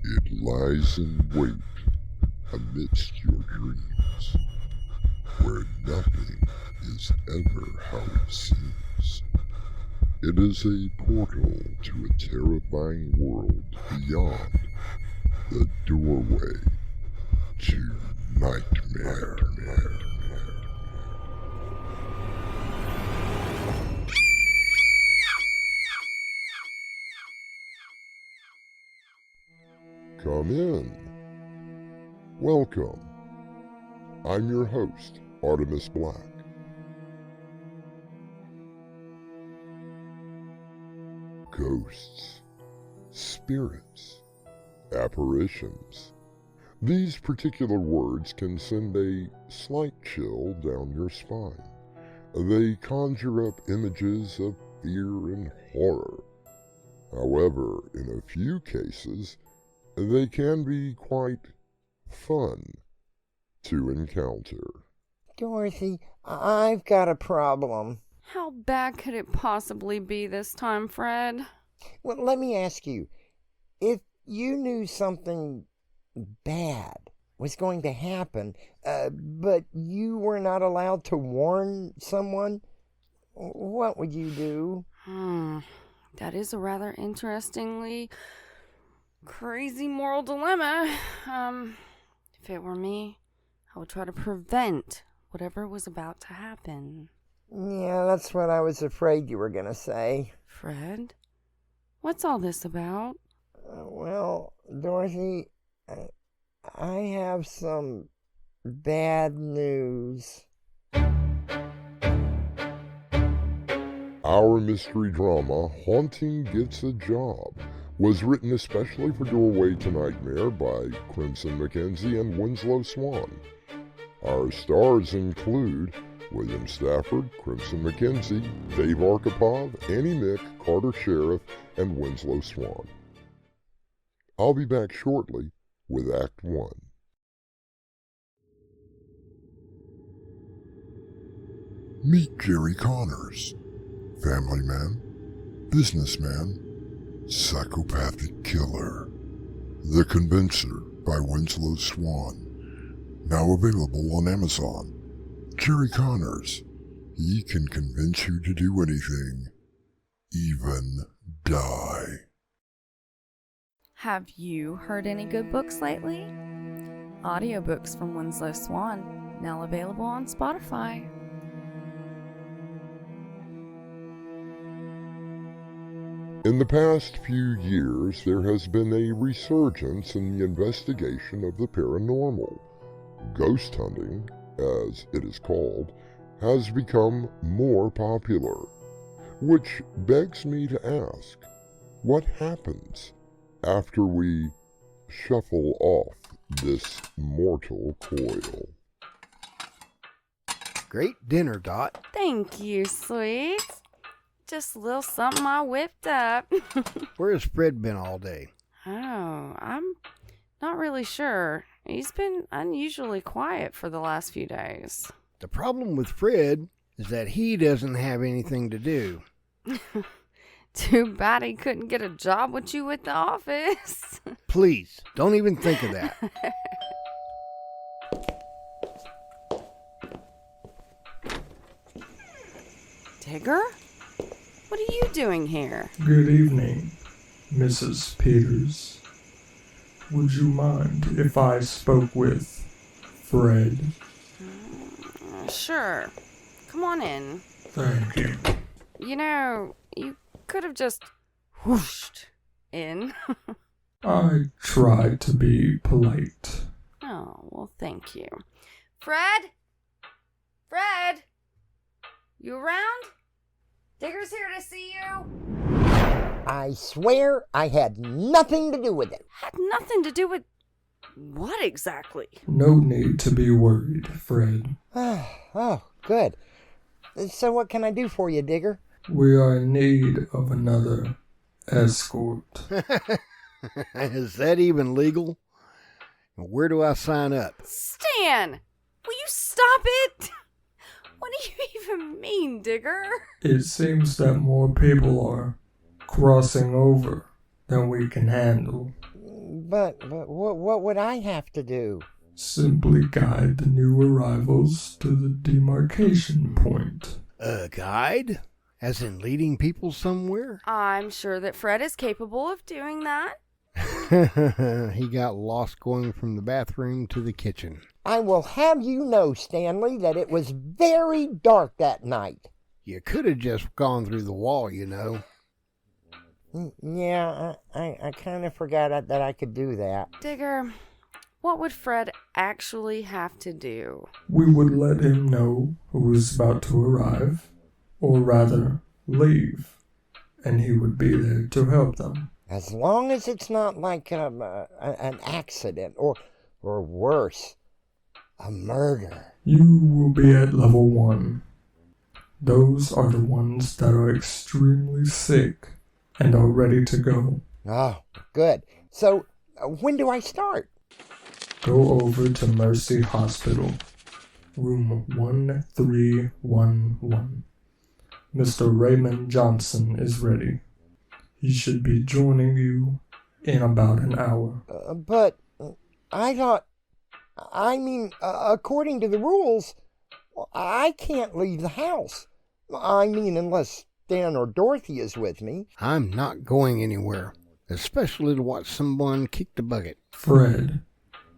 It lies in wait amidst your dreams, where nothing is ever how it seems. It is a portal to a terrifying world beyond the doorway to nightmare. Come in. Welcome. I'm your host, Artemis Black. Ghosts, spirits, apparitions. These particular words can send a slight chill down your spine. They conjure up images of fear and horror. However, in a few cases, they can be quite fun to encounter. Dorothy, I've got a problem. How bad could it possibly be this time, Fred? Well, let me ask you, if you knew something bad was going to happen, but you were not allowed to warn someone, what would you do? That is a rather interestingly crazy moral dilemma. If it were me, I would try to prevent whatever was about to happen. Yeah, that's what I was afraid you were going to say. Fred, what's all this about? Well, Dorothy, I have some bad news. Our mystery drama, Haunting Gets a Job, was written especially for Doorway to Nightmare by McKenzie and Winslow Swan. Our stars include William Stafford, McKenzie, Dave Arkipov, Annie Mick, Carter Sheriff, and Winslow Swan. I'll be back shortly with Act 1. Meet Jerry Connors, family man, businessman, psychopathic killer. The Convincer by Winslow Swan. Now available on Amazon. Jerry Connors. He can convince you to do anything, even die. Have you heard any good books lately? Audiobooks from Winslow Swan, now available on Spotify. In the past few years, there has been a resurgence in the investigation of the paranormal. Ghost hunting, as it is called, has become more popular, which begs me to ask, what happens after we shuffle off this mortal coil? Great dinner, Dot. Thank you, sweet. Just a little something I whipped up. Where has Fred been all day? Oh, I'm not really sure. He's been unusually quiet for the last few days. The problem with Fred is that he doesn't have anything to do. Too bad he couldn't get a job with you at the office. Please, don't even think of that. Tigger? What are you doing here? Good evening, Mrs. Peters. Would you mind if I spoke with Fred? Sure. Come on in. Thank you. You know, you could have just whooshed in. I tried to be polite. Oh, well, thank you. Fred? Fred? You around? Digger's here to see you. I swear I had nothing to do with it. Had nothing to do with what exactly? No need to be worried, Fred. Oh, good. So what can I do for you, Digger? We are in need of another escort. Is that even legal? Where do I sign up? Stan! Will you stop it? What do you even mean, Digger? It seems that more people are crossing over than we can handle. But what would I have to do? Simply guide the new arrivals to the demarcation point. A guide? As in leading people somewhere? I'm sure that Fred is capable of doing that. He got lost going from the bathroom to the kitchen. I will have you know, Stanley, that it was very dark that night. You could have just gone through the wall, you know. Yeah, I kind of forgot that I could do that. Digger, what would Fred actually have to do? We would let him know who was about to arrive, or rather, leave, and he would be there to help them. As long as it's not like an accident or worse, a murder. You will be at level 1. Those are the ones that are extremely sick and are ready to go. Oh, good. So, when do I start? Go over to Mercy Hospital, room 1311. Mr. Raymond Johnson is ready. He should be joining you in about an hour. But according to the rules, I can't leave the house. Unless Stan or Dorothy is with me. I'm not going anywhere, especially to watch someone kick the bucket. Fred,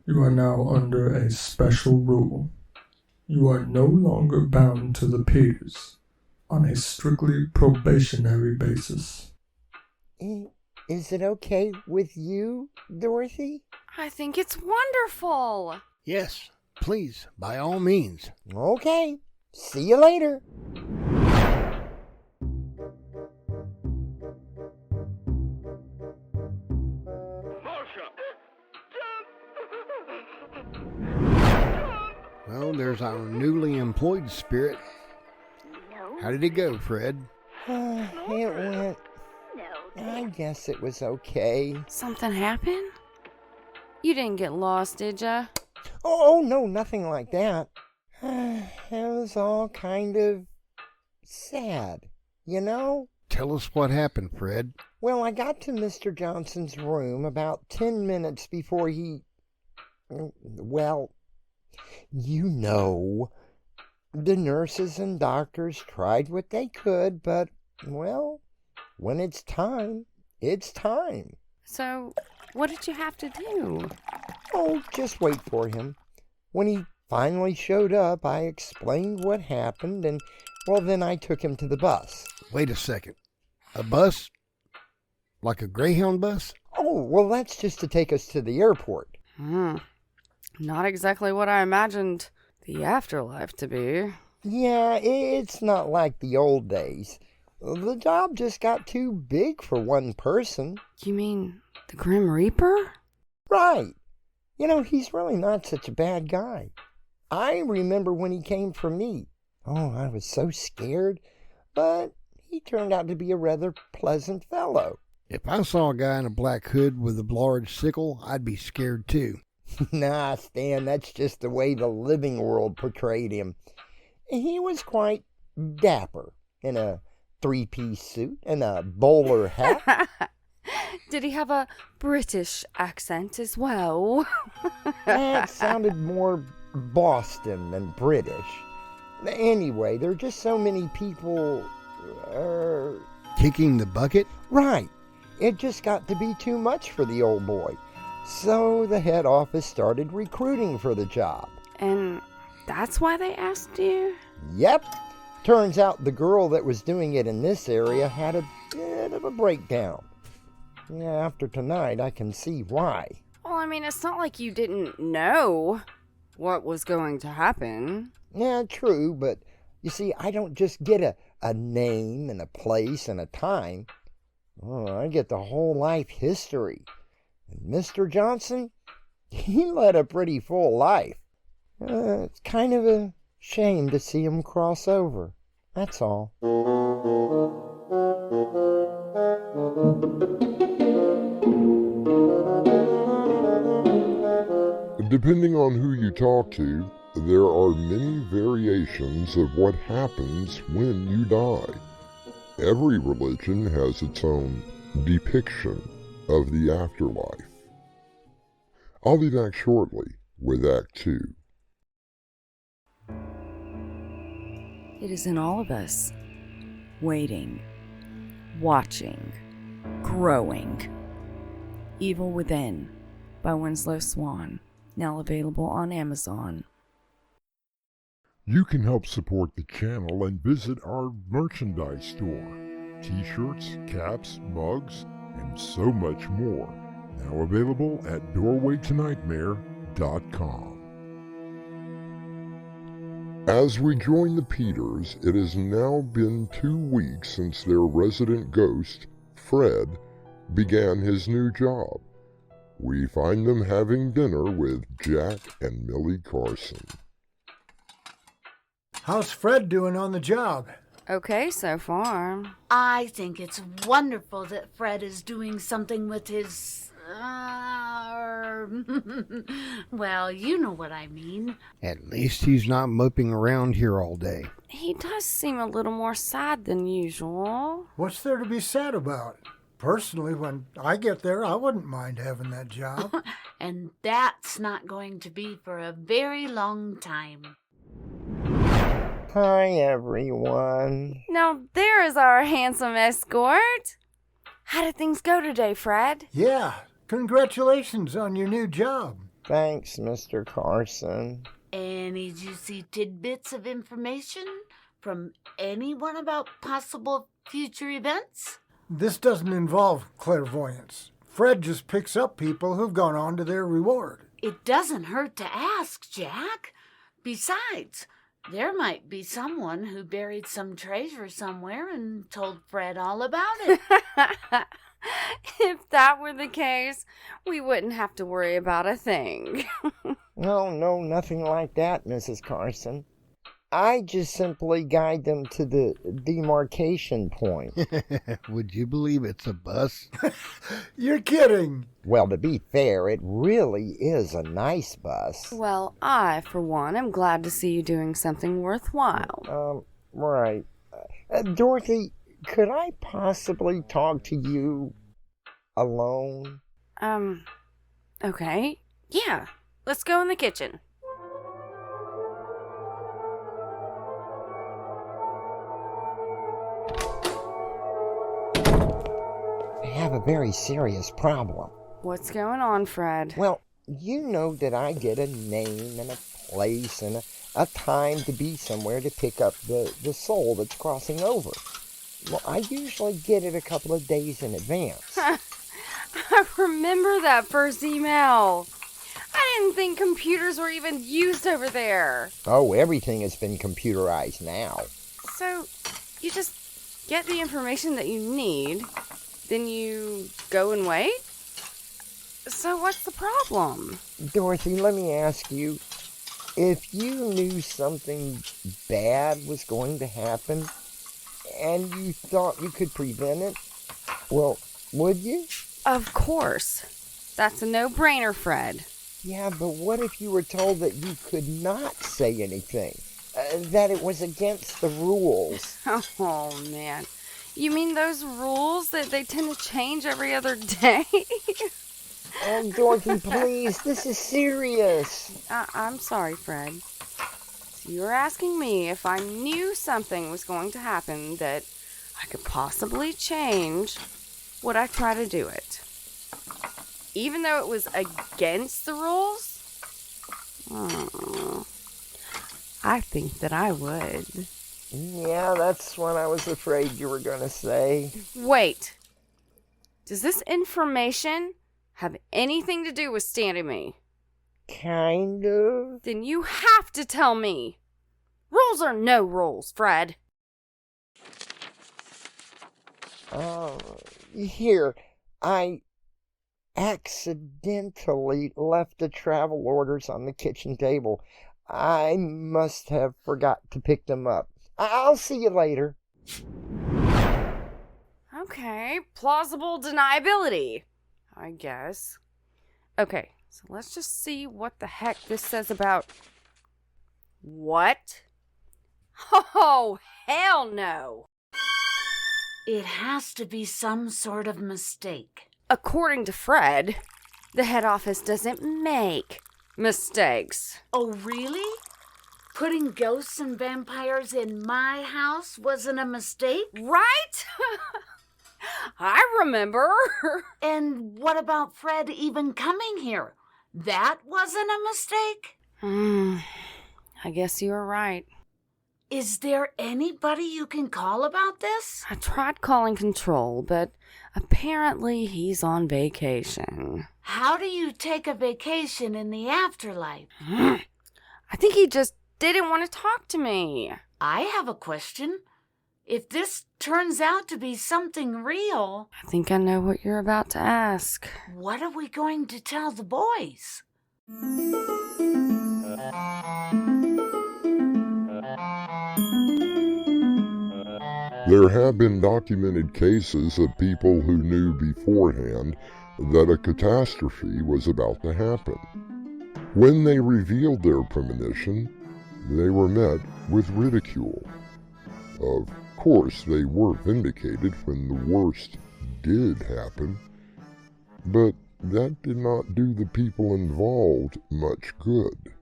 you are now under a special rule. You are no longer bound to the Peters on a strictly probationary basis. Is it okay with you, Dorothy? I think it's wonderful. Yes, please, by all means. Okay. See you later. Well, there's our newly employed spirit. How did it go, Fred? It went... I guess it was okay. Something happened? You didn't get lost, did ya? Oh, no, nothing like that. It was all kind of sad, you know? Tell us what happened, Fred. Well, I got to Mr. Johnson's room about 10 minutes before he... Well, you know, the nurses and doctors tried what they could, but, well, when it's time, it's time. So, what did you have to do? Oh, just wait for him. When he finally showed up, I explained what happened, and, well, then I took him to the bus. Wait a second. A bus? Like a Greyhound bus? Oh, well, that's just to take us to the airport. Not exactly what I imagined the afterlife to be. Yeah, it's not like the old days. The job just got too big for one person. You mean the Grim Reaper? Right. You know, he's really not such a bad guy. I remember when he came for me. Oh, I was so scared. But he turned out to be a rather pleasant fellow. If I saw a guy in a black hood with a large sickle, I'd be scared too. Nah, Stan, that's just the way the living world portrayed him. He was quite dapper in a three-piece suit and a bowler hat. Did he have a British accent as well? That sounded more Boston than British. Anyway, there are just so many people... Kicking the bucket? Right. It just got to be too much for the old boy. So the head office started recruiting for the job. And that's why they asked you? Yep. Turns out the girl that was doing it in this area had a bit of a breakdown. Yeah, after tonight, I can see why. Well, I mean, it's not like you didn't know what was going to happen. Yeah, true, but you see, I don't just get a name and a place and a time. Oh, I get the whole life history. And Mr. Johnson, he led a pretty full life. It's kind of a shame to see him cross over. That's all. Depending on who you talk to, there are many variations of what happens when you die. Every religion has its own depiction of the afterlife. I'll be back shortly with Act 2. It is in all of us, waiting, watching, growing. Evil Within by Winslow Swan, now available on Amazon. You can help support the channel and visit our merchandise store. T-shirts, caps, mugs, and so much more. Now available at doorwaytonightmare.com. As we join the Peters, it has now been 2 weeks since their resident ghost, Fred, began his new job. We find them having dinner with Jack and Millie Carson. How's Fred doing on the job? Okay, so far. I think it's wonderful that Fred is doing something with his... well, you know what I mean. At least he's not moping around here all day. He does seem a little more sad than usual. What's there to be sad about? Personally, when I get there, I wouldn't mind having that job. And that's not going to be for a very long time. Hi, everyone. Now, there is our handsome escort. How did things go today, Fred? Yeah, congratulations on your new job. Thanks, Mr. Carson. Any juicy tidbits of information from anyone about possible future events? This doesn't involve clairvoyance. Fred just picks up people who've gone on to their reward. It doesn't hurt to ask, Jack. Besides, there might be someone who buried some treasure somewhere and told Fred all about it. If that were the case, we wouldn't have to worry about a thing. No, nothing like that, Mrs. Carson. I just simply guide them to the demarcation point. Would you believe it's a bus? You're kidding. Well, to be fair, it really is a nice bus. Well, I, for one, am glad to see you doing something worthwhile. Right. Dorothy, could I possibly talk to you alone? Okay. Yeah, let's go in the kitchen. I have a very serious problem. What's going on, Fred? Well, you know that I get a name and a place and a time to be somewhere to pick up the soul that's crossing over. Well, I usually get it a couple of days in advance. I remember that first email. I didn't think computers were even used over there. Oh, everything has been computerized now. So, you just get the information that you need, then you go and wait? So what's the problem? Dorothy, let me ask you, if you knew something bad was going to happen, and you thought you could prevent it, well, would you? Of course. That's a no-brainer, Fred. Yeah, but what if you were told that you could not say anything? That it was against the rules? Oh, man. You mean those rules that they tend to change every other day? Oh, Dorothy, please, this is serious. I'm sorry, Fred. So you're asking me if I knew something was going to happen that I could possibly change, would I try to do it? Even though it was against the rules? I think that I would. Yeah, that's what I was afraid you were going to say. Wait. Does this information have anything to do with standing me? Kind of. Then you have to tell me. Rules are no rules, Fred. Here, I accidentally left the travel orders on the kitchen table. I must have forgot to pick them up. I'll see you later. Okay, plausible deniability, I guess. Okay, so let's just see what the heck this says about... What? Oh, hell no! It has to be some sort of mistake. According to Fred, the head office doesn't make mistakes. Oh, really? Putting ghosts and vampires in my house wasn't a mistake? Right? I remember. And what about Fred even coming here? That wasn't a mistake? I guess you were right. Is there anybody you can call about this? I tried calling Control, but apparently he's on vacation. How do you take a vacation in the afterlife? I think he just didn't want to talk to me. I have a question. If this turns out to be something real... I think I know what you're about to ask. What are we going to tell the boys? There have been documented cases of people who knew beforehand that a catastrophe was about to happen. When they revealed their premonition, they were met with ridicule. Of course, they were vindicated when the worst did happen, but that did not do the people involved much good.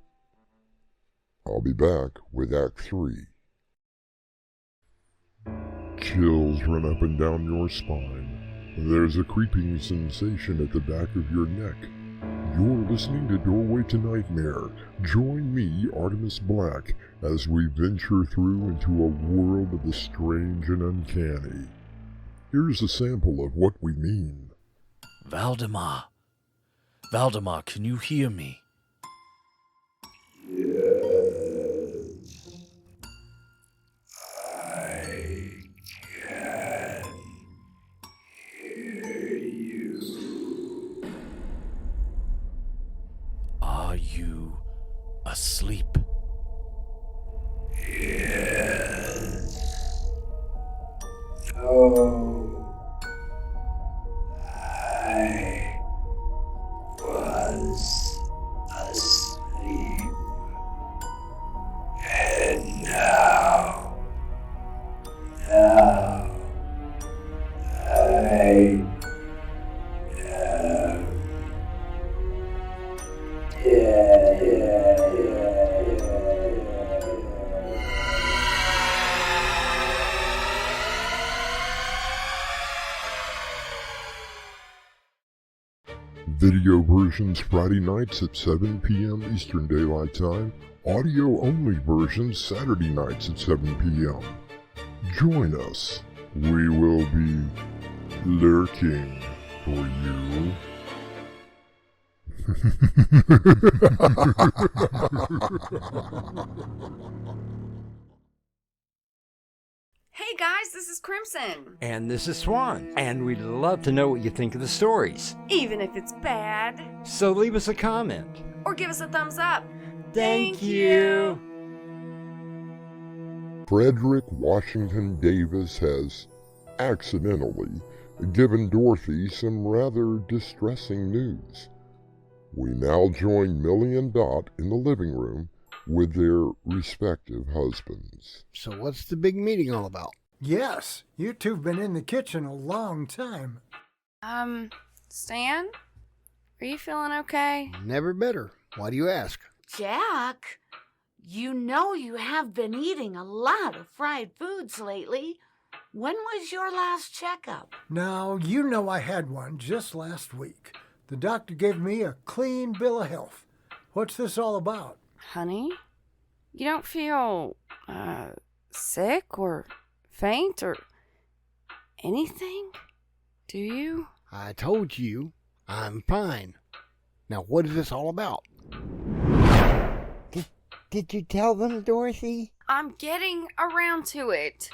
I'll be back with Act 3. Chills run up and down your spine. There's a creeping sensation at the back of your neck. You're listening to Doorway to Nightmare. Join me, Artemis Black, as we venture through into a world of the strange and uncanny. Here's a sample of what we mean. Valdemar. Valdemar, can you hear me? Are you asleep? Yes. No. I was asleep. And now I Video versions Friday nights at 7 p.m. Eastern Daylight Time. Audio only versions Saturday nights at 7 p.m. Join us. We will be lurking for you. Hey guys, this is Crimson. And this is Swan, and we'd love to know what you think of the stories. Even if it's bad. So leave us a comment. Or give us a thumbs up. Thank you. Frederick Washington Davis has accidentally given Dorothy some rather distressing news. We now join Millie and Dot in the living room with their respective husbands. So what's the big meeting all about? Yes, you two've been in the kitchen a long time. Stan? Are you feeling okay? Never better. Why do you ask? Jack, you know you have been eating a lot of fried foods lately. When was your last checkup? Now, you know I had one just last week. The doctor gave me a clean bill of health. What's this all about? Honey? You don't feel, sick or faint or anything? Do you? I told you I'm fine. Now, what is this all about? Did you tell them, Dorothy? I'm getting around to it.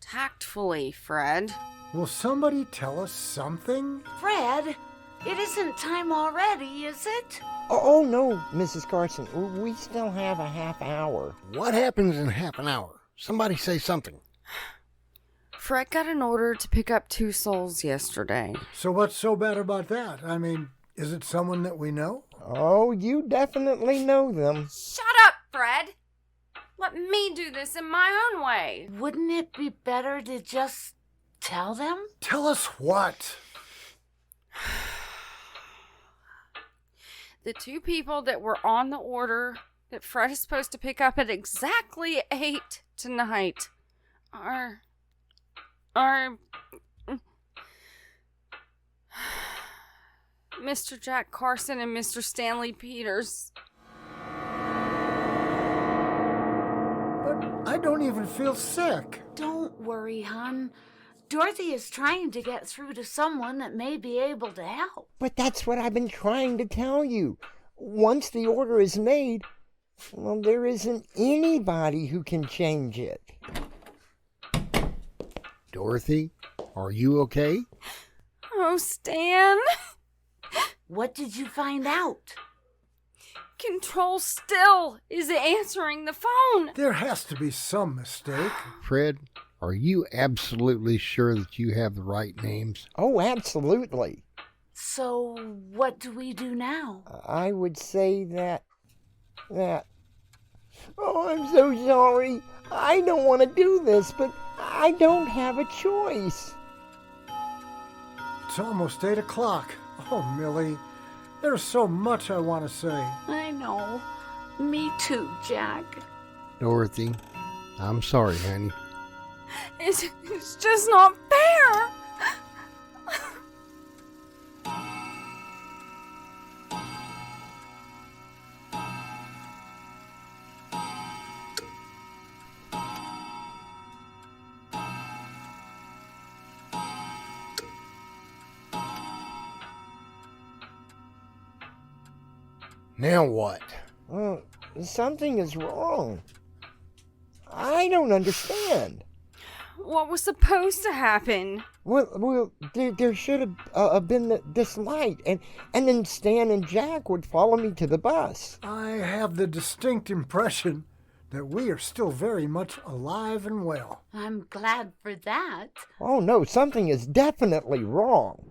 Tactfully, Fred. Will somebody tell us something? Fred, it isn't time already, is it? Oh, no, Mrs. Carson. We still have a half hour. What happens in half an hour? Somebody say something. Fred got an order to pick up 2 souls yesterday. So what's so bad about that? I mean, is it someone that we know? Oh, you definitely know them. Shut up, Fred! Let me do this in my own way. Wouldn't it be better to just tell them? Tell us what? The 2 people that were on the order that Fred is supposed to pick up at exactly 8 tonight are Mr. Jack Carson and Mr. Stanley Peters. But I don't even feel sick. Don't worry, hon. Dorothy is trying to get through to someone that may be able to help. But that's what I've been trying to tell you. Once the order is made, well, there isn't anybody who can change it. Dorothy, are you okay? Oh, Stan. What did you find out? Control still is answering the phone. There has to be some mistake. Fred, are you absolutely sure that you have the right names? Oh, absolutely. So, what do we do now? I would say that... Oh, I'm so sorry. I don't want to do this, but I don't have a choice. It's almost 8 o'clock. Oh, Millie, there's so much I want to say. I know. Me too, Jack. Dorothy, I'm sorry, honey. It's just not fair. Now what? Something is wrong. I don't understand. What was supposed to happen? Well, there should have been this light, and then Stan and Jack would follow me to the bus. I have the distinct impression that we are still very much alive and well. I'm glad for that. Oh, no, something is definitely wrong.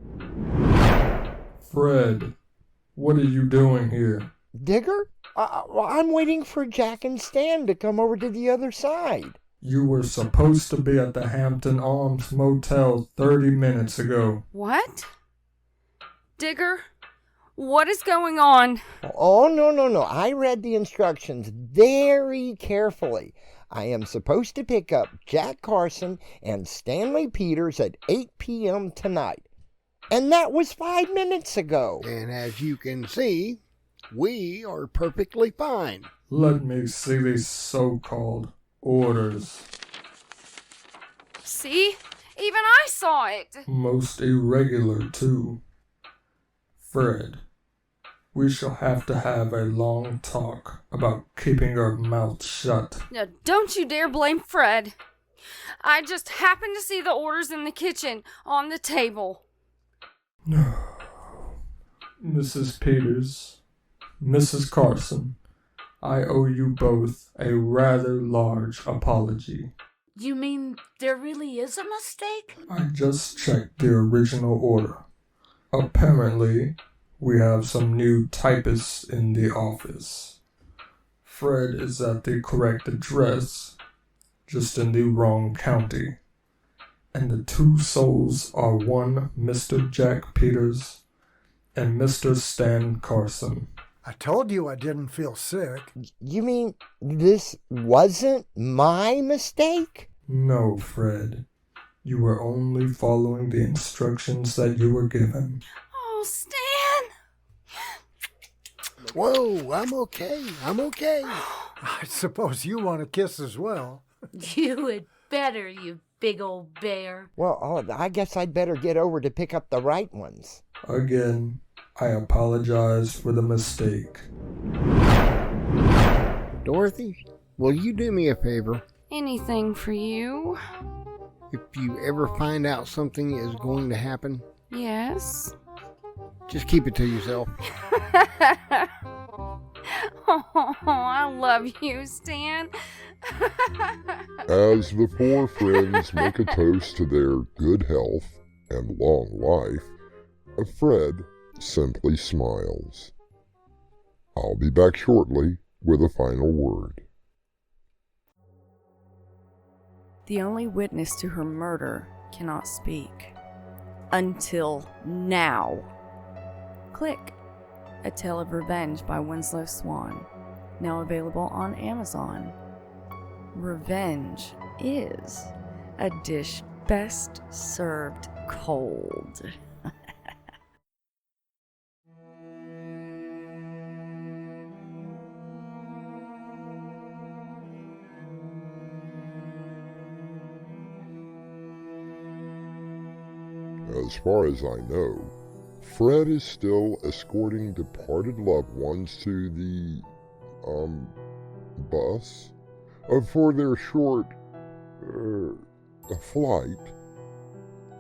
Fred, what are you doing here? Digger? I'm waiting for Jack and Stan to come over to the other side. You were supposed to be at the Hampton Arms Motel 30 minutes ago. What? Digger? What is going on? Oh, no. I read the instructions very carefully. I am supposed to pick up Jack Carson and Stanley Peters at 8 p.m. tonight. And that was 5 minutes ago. And as you can see, we are perfectly fine. Let me see these so-called orders. See? Even I saw it. Most irregular, too. Fred, we shall have to have a long talk about keeping our mouths shut. Now, don't you dare blame Fred. I just happened to see the orders in the kitchen on the table. Mrs. Peters, Mrs. Carson, I owe you both a rather large apology. You mean there really is a mistake? I just checked the original order. Apparently, we have some new typists in the office. Fred is at the correct address, just in the wrong county. And the 2 souls are one Mr. Jack Peters and Mr. Stan Carson. I told you I didn't feel sick. You mean this wasn't my mistake? No, Fred. You were only following the instructions that you were given. Oh, Stan! Whoa, I'm okay. I suppose you want a kiss as well. You had better, you big old bear. Well, I guess I'd better get over to pick up the right ones. Again, I apologize for the mistake. Dorothy, will you do me a favor? Anything for you? If you ever find out something is going to happen, Yes. just keep it to yourself. Oh, I love you, Stan. As the four friends make a toast to their good health and long life, Fred simply smiles. I'll be back shortly with a final word. The only witness to her murder cannot speak. Until now. Click. A Tale of Revenge by Winslow Swan. Now available on Amazon. Revenge is a dish best served cold. As far as I know, Fred is still escorting departed loved ones to the, bus for their short, flight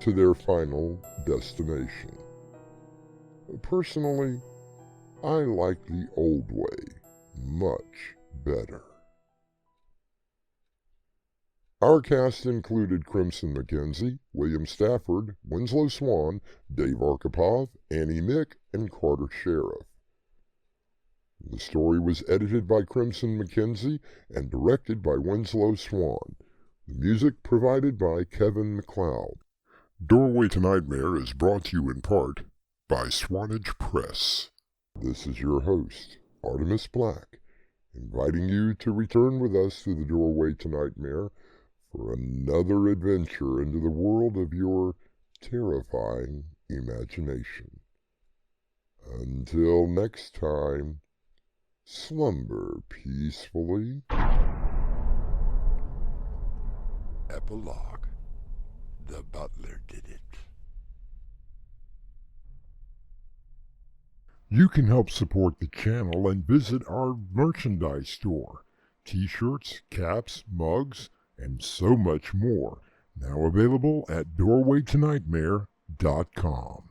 to their final destination. Personally, I like the old way much better. Our cast included Crimson McKenzie, William Stafford, Winslow Swan, Dave Arkipov, Annie Mick, and Carter Sheriff. The story was edited by Crimson McKenzie and directed by Winslow Swan. The music provided by Kevin MacLeod. Doorway to Nightmare is brought to you in part by Swanage Press. This is your host, Artemis Black, inviting you to return with us to the Doorway to Nightmare for another adventure into the world of your terrifying imagination. Until next time, slumber peacefully. Epilogue. The butler did it. You can help support the channel and visit our merchandise store. T-shirts, caps, mugs, and so much more. Now available at doorwaytonightmare.com.